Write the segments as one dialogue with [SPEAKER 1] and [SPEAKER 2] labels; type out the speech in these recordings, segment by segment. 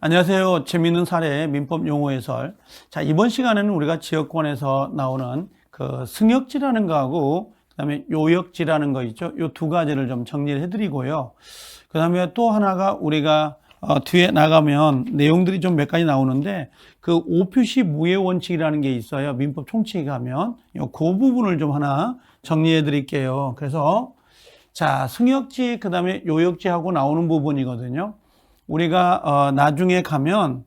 [SPEAKER 1] 안녕하세요. 재미있는 사례 민법 용어 해설. 자, 이번 시간에는 우리가 지역권에서 나오는 그 승역지라는 거하고 그다음에 요역지라는 거 있죠. 요 두 가지를 좀 정리를 해드리고요. 그다음에 또 하나가 우리가 뒤에 나가면 내용들이 좀 몇 가지 나오는데 그 오표시 무예 원칙이라는 게 있어요. 민법 총칙에 가면 그 부분을 좀 하나 정리해 드릴게요. 그래서 자, 승역지 그다음에 요역지하고 나오는 부분이거든요. 우리가 나중에 가면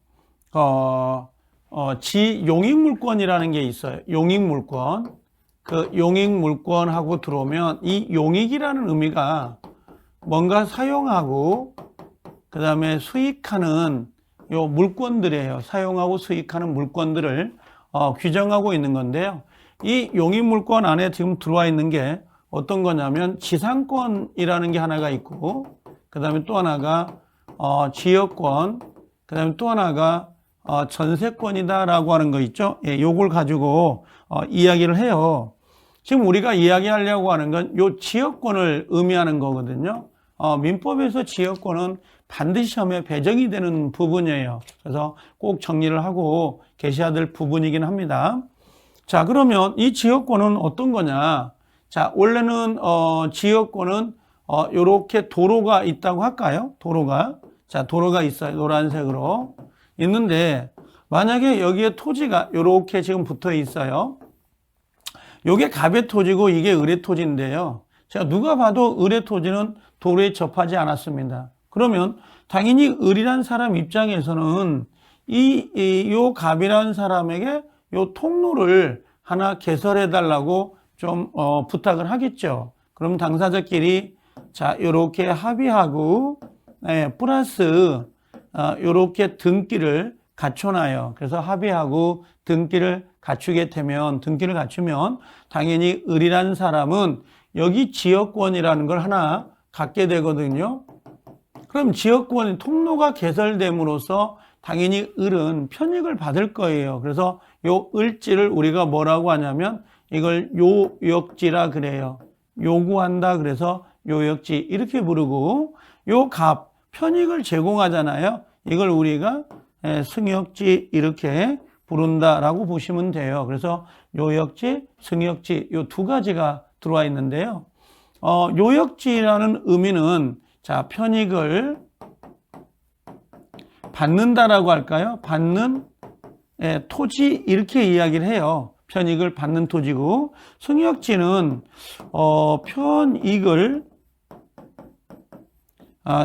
[SPEAKER 1] 용익물권이라는 게 있어요. 용익물권. 그 용익물권하고 들어오면 이 용익이라는 의미가 뭔가 사용하고 그다음에 수익하는 요 물권들이에요. 사용하고 수익하는 물권들을 규정하고 있는 건데요. 이 용익물권 안에 지금 들어와 있는 게 어떤 거냐면 지상권이라는 게 하나가 있고 그다음에 또 하나가 지역권, 그 다음에 또 하나가 전세권이다라고 하는 거 있죠. 예, 요걸 가지고 이야기를 해요. 지금 우리가 이야기하려고 하는 건 요 지역권을 의미하는 거거든요. 민법에서 지역권은 반드시 시험에 배정이 되는 부분이에요. 그래서 꼭 정리를 하고 계셔야 될 부분이긴 합니다. 자, 그러면 이 지역권은 어떤 거냐? 자, 원래는 지역권은 요렇게 도로가 있다고 할까요? 도로가 있어요. 노란색으로 있는데 만약에 여기에 토지가 요렇게 지금 붙어 있어요. 요게 갑의 토지고 이게 을의 토지인데요. 제가 누가 봐도 을의 토지는 도로에 접하지 않았습니다. 그러면 당연히 을이란 사람 입장에서는 요 갑이라는 사람에게 요 통로를 하나 개설해 달라고 좀 부탁을 하겠죠. 그럼 당사자끼리 자, 요렇게 합의하고 플러스 요렇게 등기를 갖춰놔요. 그래서 합의하고 등기를 갖추면 당연히 을이라는 사람은 여기 지역권이라는 걸 하나 갖게 되거든요. 그럼 지역권 통로가 개설됨으로써 당연히 을은 편익을 받을 거예요. 그래서 요 을지를 우리가 뭐라고 하냐면 이걸 요역지라 그래요. 요구한다 그래서 요역지 이렇게 부르고 요 갑 편익을 제공하잖아요. 이걸 우리가 승역지 이렇게 부른다라고 보시면 돼요. 그래서 요역지, 승역지 요 두 가지가 들어와 있는데요. 요역지라는 의미는 자, 편익을 받는다라고 할까요? 받는 토지 이렇게 이야기를 해요. 편익을 받는 토지고 승역지는 편익을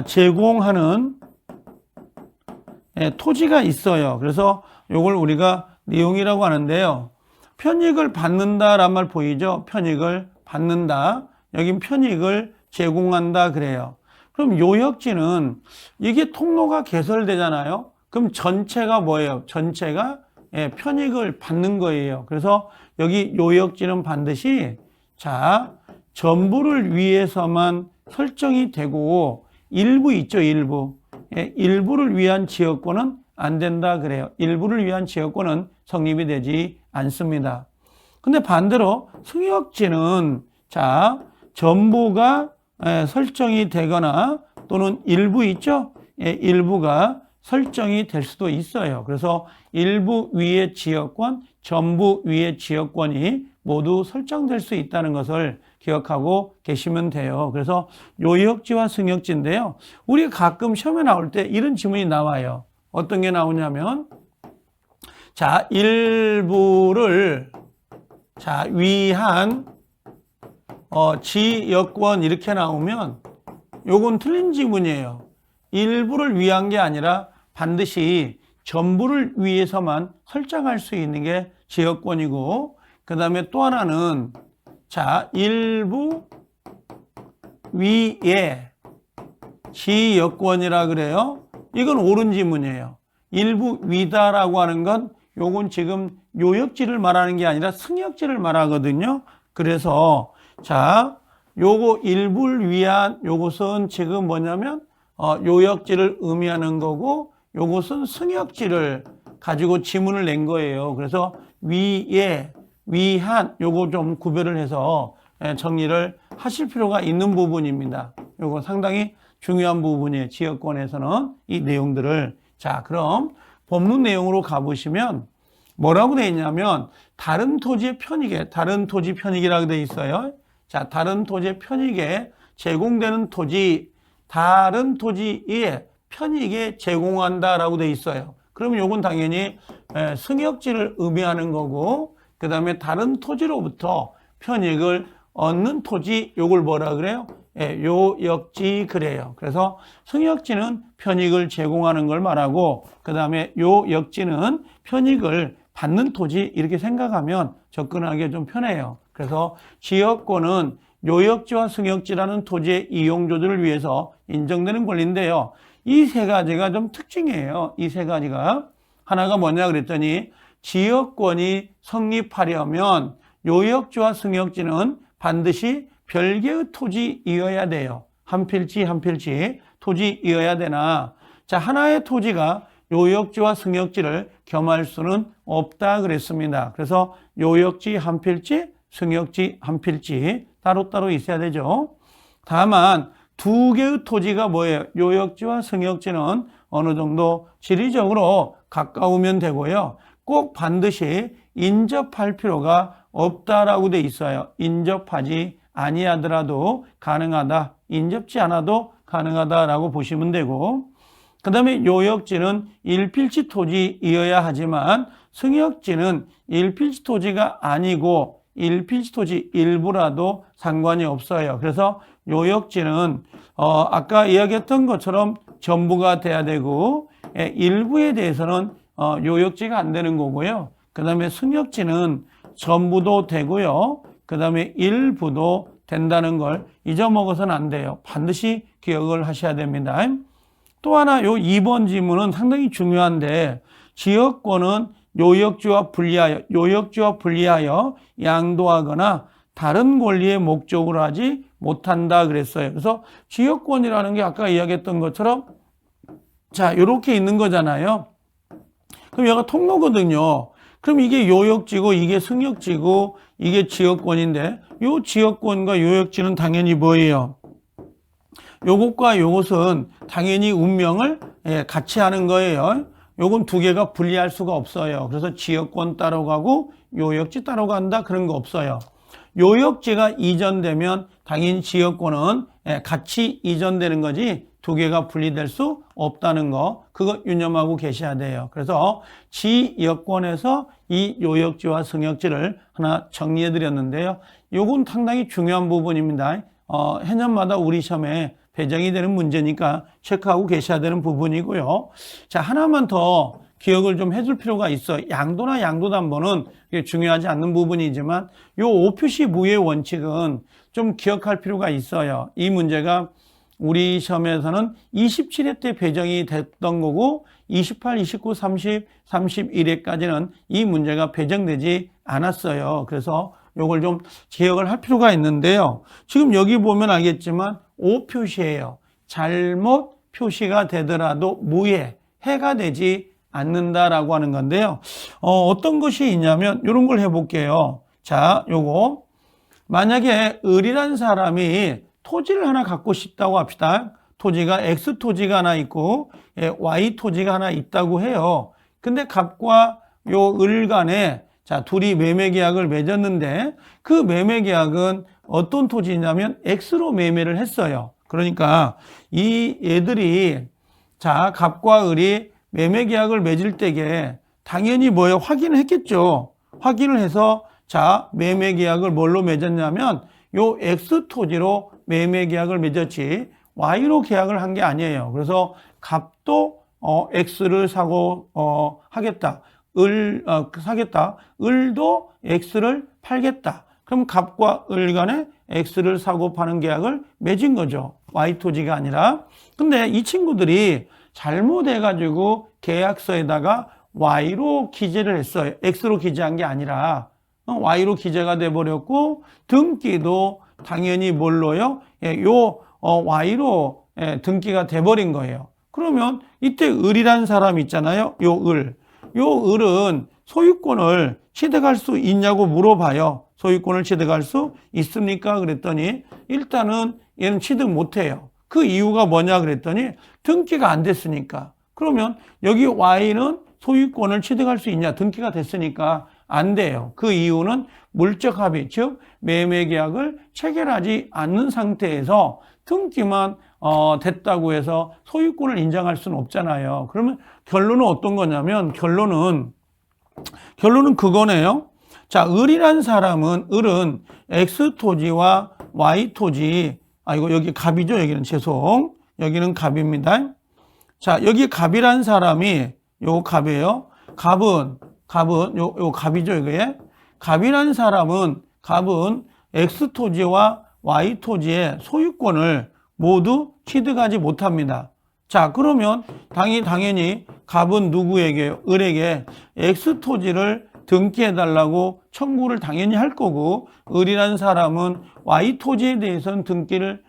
[SPEAKER 1] 제공하는 토지가 있어요. 그래서 이걸 우리가 내용이라고 하는데요. 편익을 받는다란 말 보이죠? 편익을 받는다. 여긴 편익을 제공한다 그래요. 그럼 요역지는 이게 통로가 개설되잖아요. 그럼 전체가 뭐예요? 전체가 편익을 받는 거예요. 그래서 여기 요역지는 반드시 자, 전부를 위해서만 설정이 되고 일부 있죠, 일부. 일부를 위한 지역권은 안 된다 그래요. 일부를 위한 지역권은 성립이 되지 않습니다. 근데 반대로 승역지는 자, 전부가 설정이 되거나 또는 일부 있죠? 일부가 설정이 될 수도 있어요. 그래서 일부 위의 지역권, 전부 위의 지역권이 모두 설정될 수 있다는 것을 기억하고 계시면 돼요. 그래서 요역지와 승역지인데요. 우리가 가끔 시험에 나올 때 이런 지문이 나와요. 어떤 게 나오냐면 자, 일부를 자, 위한 지역권 이렇게 나오면 요건 틀린 지문이에요. 일부를 위한 게 아니라 반드시 전부를 위해서만 설정할 수 있는 게 지역권이고 그 다음에 또 하나는 자, 일부 위에 지역권이라 그래요. 이건 옳은 지문이에요. 일부 위다라고 하는 건 요건 지금 요역지를 말하는 게 아니라 승역지를 말하거든요. 그래서 자, 요거 일부를 위한 요것은 지금 뭐냐면 요역지를 의미하는 거고 요것은 승역지를 가지고 지문을 낸 거예요. 그래서 위에 위한 요거 좀 구별을 해서 정리를 하실 필요가 있는 부분입니다. 요거 상당히 중요한 부분이에요. 지역권에서는 이 내용들을 자, 그럼 본문 내용으로 가보시면 뭐라고 되어 있냐면 다른 토지의 편익에, 다른 토지 편익이라고 되어 있어요. 자, 다른 토지의 편익에 제공되는 토지, 다른 토지의 편익에 제공한다라고 되어 있어요. 그러면 요건 당연히 승역지를 의미하는 거고, 그 다음에 다른 토지로부터 편익을 얻는 토지, 요걸 뭐라 그래요? 요역지 그래요. 그래서 승역지는 편익을 제공하는 걸 말하고, 그 다음에 요역지는 편익을 받는 토지, 이렇게 생각하면 접근하기 좀 편해요. 그래서 지역권은 요역지와 승역지라는 토지의 이용 조절을 위해서 인정되는 권리인데요. 이 세 가지가 좀 특징이에요. 이 세 가지가. 하나가 뭐냐 그랬더니 지역권이 성립하려면 요역지와 승역지는 반드시 별개의 토지이어야 돼요. 한 필지 한 필지 토지이어야 되나, 자, 하나의 토지가 요역지와 승역지를 겸할 수는 없다 그랬습니다. 그래서 요역지 한 필지, 승역지 한 필지 따로따로 있어야 되죠. 다만 두 개의 토지가 뭐예요? 요역지와 승역지는 어느 정도 지리적으로 가까우면 되고요. 꼭 반드시 인접할 필요가 없다라고 돼 있어요. 인접하지 아니하더라도 가능하다, 인접지 않아도 가능하다라고 보시면 되고, 그 다음에 요역지는 일필지 토지이어야 하지만 승역지는 일필지 토지가 아니고 일필지 토지 일부라도 상관이 없어요. 그래서 요역지는 아까 이야기했던 것처럼 전부가 돼야 되고, 일부에 대해서는 요역지가 안 되는 거고요. 그 다음에 승역지는 전부도 되고요. 그 다음에 일부도 된다는 걸 잊어먹어서는 안 돼요. 반드시 기억을 하셔야 됩니다. 또 하나, 요 2번 질문은 상당히 중요한데, 지역권은 요역지와 분리하여 양도하거나 다른 권리의 목적으로 하지 못한다 그랬어요. 그래서 지역권이라는 게 아까 이야기했던 것처럼, 자, 요렇게 있는 거잖아요. 그럼 얘가 통로거든요. 그럼 이게 요역지고 이게 승역지고 이게 지역권인데, 요 지역권과 요역지는 당연히 뭐예요? 요것과 요것은 당연히 운명을 같이 하는 거예요. 요건 두 개가 분리할 수가 없어요. 그래서 지역권 따로 가고 요역지 따로 간다, 그런 거 없어요. 요역지가 이전되면 당연히 지역권은 같이 이전되는 거지 두 개가 분리될 수 없다는 거, 그거 유념하고 계셔야 돼요. 그래서 지역권에서 이 요역지와 승역지를 하나 정리해 드렸는데요. 요건 상당히 중요한 부분입니다. 해년마다 우리 시험에 배정이 되는 문제니까 체크하고 계셔야 되는 부분이고요. 자, 하나만 더 기억을 좀 해줄 필요가 있어요. 양도나 양도담보는 중요하지 않는 부분이지만 요 5표시 무효의 원칙은 좀 기억할 필요가 있어요. 이 문제가 우리 시험에서는 27회 때 배정이 됐던 거고 28, 29, 30, 31회까지는 이 문제가 배정되지 않았어요. 그래서 요걸 좀 기억을 할 필요가 있는데요. 지금 여기 보면 알겠지만 5표시예요. 잘못 표시가 되더라도 무해, 해가 되지 않는다라고 하는 건데요. 어떤 것이 있냐면 이런 걸 해볼게요. 자, 요거 만약에 을이란 사람이 토지를 하나 갖고 싶다고 합시다. 토지가 X 토지가 하나 있고 Y 토지가 하나 있다고 해요. 근데 갑과 요 을 간에 자, 둘이 매매 계약을 맺었는데 그 매매 계약은 어떤 토지냐면 X로 매매를 했어요. 그러니까 이 얘들이 자, 갑과 을이 매매 계약을 맺을 때에 당연히 뭐예요? 확인을 했겠죠. 확인을 해서 자, 매매 계약을 뭘로 맺었냐면 요 X 토지로 매매 계약을 맺었지 Y로 계약을 한 게 아니에요. 그래서 갑도 X를 사고 하겠다. 사겠다. 을도 X를 팔겠다. 그럼 갑과 을 간에 X를 사고 파는 계약을 맺은 거죠. Y 토지가 아니라. 근데 이 친구들이 잘못해가지고 계약서에다가 Y로 기재를 했어요. X로 기재한 게 아니라 Y로 기재가 돼버렸고 등기도 당연히 뭘로요? 요 Y로 등기가 돼버린 거예요. 그러면 이때 을이라는 사람 있잖아요. 요 을은 소유권을 취득할 수 있냐고 물어봐요. 소유권을 취득할 수 있습니까? 그랬더니 일단은 얘는 취득 못해요. 그 이유가 뭐냐 그랬더니 등기가 안 됐으니까. 그러면 여기 Y는 소유권을 취득할 수 있냐? 등기가 됐으니까 안 돼요. 그 이유는 물적 합의, 즉 매매 계약을 체결하지 않는 상태에서 등기만 됐다고 해서 소유권을 인정할 수는 없잖아요. 그러면 결론은 어떤 거냐면 결론은 그거네요. 자, 을이란 사람은 을은 X 토지와 Y 토지, 이거 여기 갑이죠. 여기는 죄송. 여기는 갑입니다. 자, 여기 갑이란 사람이 요 갑이에요. 갑은 요 갑이죠. 이거에. 갑이란 사람은 X 토지와 Y 토지의 소유권을 모두 취득하지 못합니다. 자, 그러면 당연히 갑은 누구에게? 을에게 X 토지를 등기해달라고 청구를 당연히 할 거고, 을이라는 사람은 Y 토지에 대해서는 등기를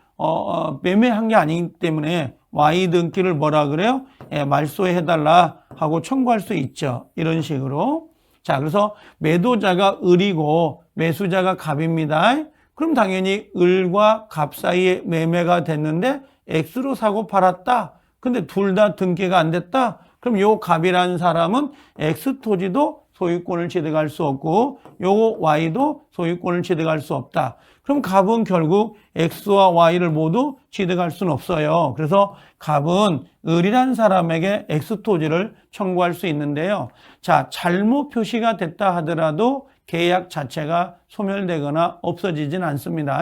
[SPEAKER 1] 매매한 게 아니기 때문에 Y 등기를 뭐라 그래요? 말소해달라 하고 청구할 수 있죠. 이런 식으로. 자, 그래서 매도자가 을이고 매수자가 갑입니다. 그럼 당연히 을과 갑 사이에 매매가 됐는데 X로 사고 팔았다. 근데 둘 다 등기가 안 됐다. 그럼 요 갑이라는 사람은 X 토지도 소유권을 취득할 수 없고 요 Y도 소유권을 취득할 수 없다. 그럼 갑은 결국 X와 Y를 모두 취득할 수는 없어요. 그래서 갑은 을이란 사람에게 X 토지를 청구할 수 있는데요. 자, 잘못 표시가 됐다 하더라도 계약 자체가 소멸되거나 없어지진 않습니다.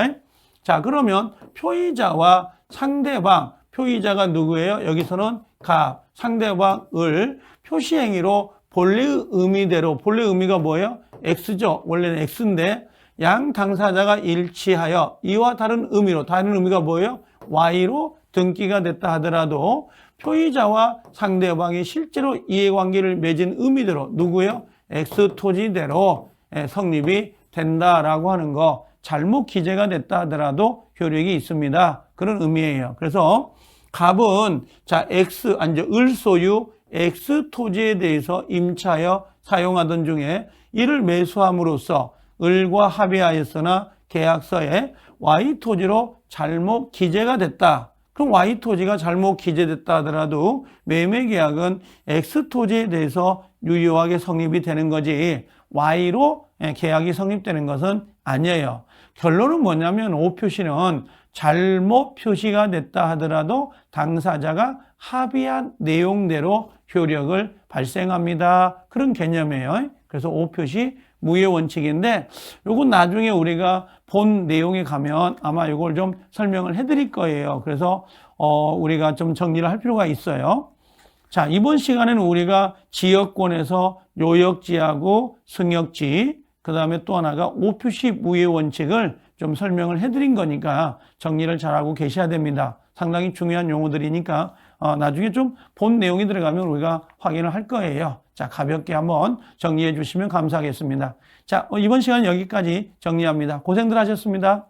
[SPEAKER 1] 자, 그러면 표의자와 상대방, 표의자가 누구예요? 여기서는 갑, 상대방 을, 표시행위로 본래의 의미대로, 본래 의미가 뭐예요? X죠. 원래는 X인데 양 당사자가 일치하여 이와 다른 의미로, 다른 의미가 뭐예요? Y로 등기가 됐다 하더라도 표의자와 상대방이 실제로 이해관계를 맺은 의미대로 누구예요? X 토지대로 성립이 된다라고 하는 거, 잘못 기재가 됐다 하더라도 효력이 있습니다. 그런 의미예요. 그래서 갑은 자 X, 을 소유 X 토지에 대해서 임차하여 사용하던 중에 이를 매수함으로써 을과 합의하였으나 계약서에 Y 토지로 잘못 기재가 됐다. 그럼 Y 토지가 잘못 기재됐다 하더라도 매매 계약은 X 토지에 대해서 유효하게 성립이 되는 거지 Y로 계약이 성립되는 것은 아니에요. 결론은 뭐냐면 오표시는 잘못 표시가 됐다 하더라도 당사자가 합의한 내용대로 효력을 발생합니다. 그런 개념이에요. 그래서 오표시 무효 원칙인데 요건 나중에 우리가 본 내용에 가면 아마 이걸 좀 설명을 해드릴 거예요. 그래서 우리가 좀 정리를 할 필요가 있어요. 자, 이번 시간에는 우리가 지역권에서 요역지하고 승역지, 그 다음에 또 하나가 오표시 무효 원칙을 좀 설명을 해드린 거니까 정리를 잘하고 계셔야 됩니다. 상당히 중요한 용어들이니까 나중에 좀 본 내용이 들어가면 우리가 확인을 할 거예요. 자, 가볍게 한번 정리해 주시면 감사하겠습니다. 자, 이번 시간 여기까지 정리합니다. 고생들 하셨습니다.